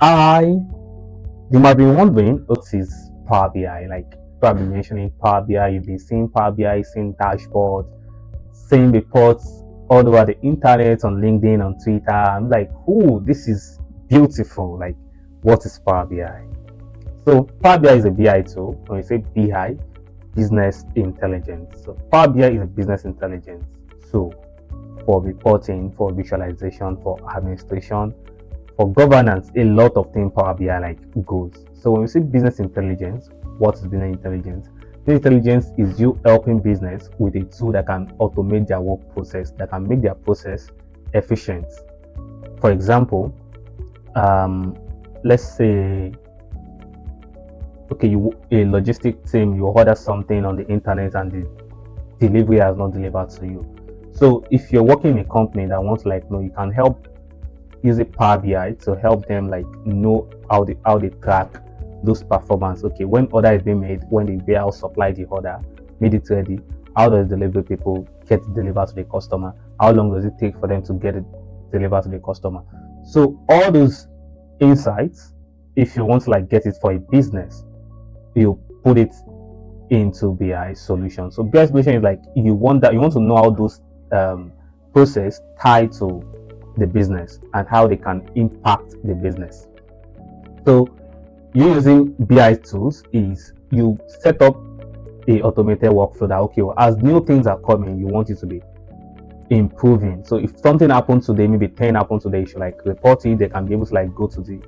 I You might be wondering what is Power BI? Like probably mentioning Power BI, you've been seeing Power BI, seeing dashboards, seeing reports all over the internet, on LinkedIn, on Twitter. I'm like, oh, this is beautiful. Like, what is Power BI? So Power BI is a BI tool. When we say BI, business intelligence. So Power BI is a business intelligence tool for reporting, for visualization, for administration, for governance. A lot of things Power BI like goes. So when we say business intelligence, what is business intelligence? Business intelligence is you helping business with a tool that can automate their work process, that can make their process efficient. For example, let's say, okay, a logistic team, you order something on the internet and the delivery has not delivered to you. So if you're working in a company that wants like, no, you can help using Power BI to help them like know how they track those performance. Okay, when order is being made, when the warehouse supply the order, made it ready, how does delivery people get it delivered to the customer? How long does it take for them to get it delivered to the customer? So all those insights, if you want to like get it for a business, you put it into BI solution. So BI solution is like you want to know how those process tie to the business and how they can impact the business. So using BI tools is you set up a automated workflow that okay, well, as new things are coming, you want it to be improving. So if something happens today, maybe 10 happens today, you should like report it. They can be able to like go to the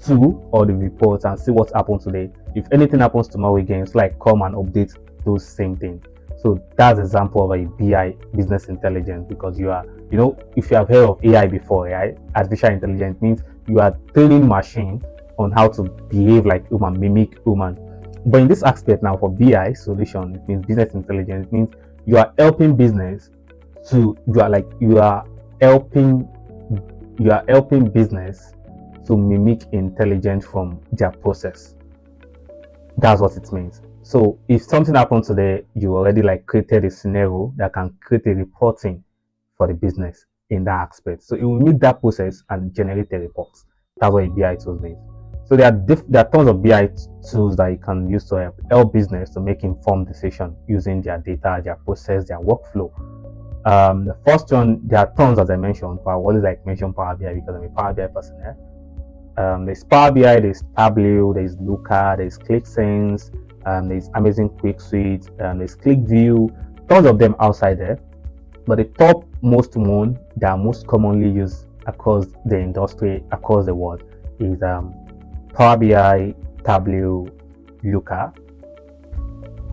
tool or the reports and see what happened today. If anything happens tomorrow again, it's like come and update those same things. So that's an example of a BI, business intelligence, because you are, if you have heard of AI before, right? Artificial intelligence means you are training machine on how to behave like human, mimic human. But in this aspect now for BI solution, it means business intelligence. It means you are helping business you are helping business to mimic intelligence from their process. That's what it means. So if something happened today, you already like created a scenario that can create a reporting for the business in that aspect. So it will meet that process and generate a report. That's what a BI tool means. So there are tons of BI tools that you can use to help business to make informed decision using their data, their process, their workflow. The first one, there are tons as I mentioned, but I always like mention Power BI because I'm a Power BI person. There's Power BI, there's Tableau, there's Looker, there's ClickSense, there's Amazing Quick Suite, there's ClickView, tons of them outside there. But the top most one that are most commonly used across the industry, across the world, is Power BI, Tableau, Looker.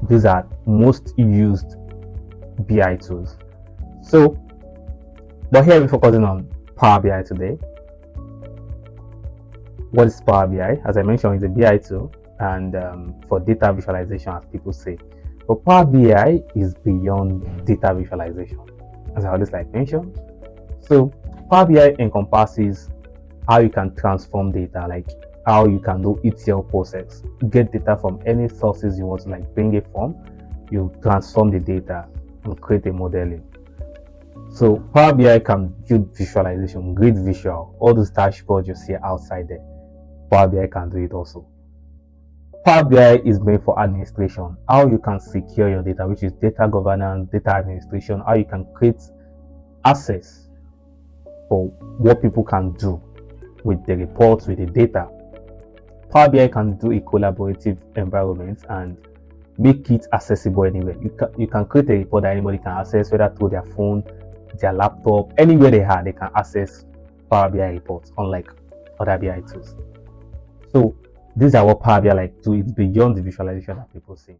These are most used BI tools. So, but here we're focusing on Power BI today. What is Power BI? As I mentioned, it's a BI tool and for data visualization, as people say. But Power BI is beyond data visualization, as I always like mention. So Power BI encompasses how you can transform data, like how you can do ETL process, get data from any sources you want to like bring it from, you transform the data and create a modeling. So Power BI can build visualization, great visual, all those dashboards you see outside there. Power BI can do it also. Power BI is made for administration, how you can secure your data, which is data governance, data administration, how you can create access for what people can do with the reports, with the data. Power BI can do a collaborative environment and make it accessible anywhere. You can create a report that anybody can access, whether through their phone, their laptop, anywhere they have, they can access Power BI reports, unlike other BI tools. So these are what Power BI like do. It's beyond the visualization that people see.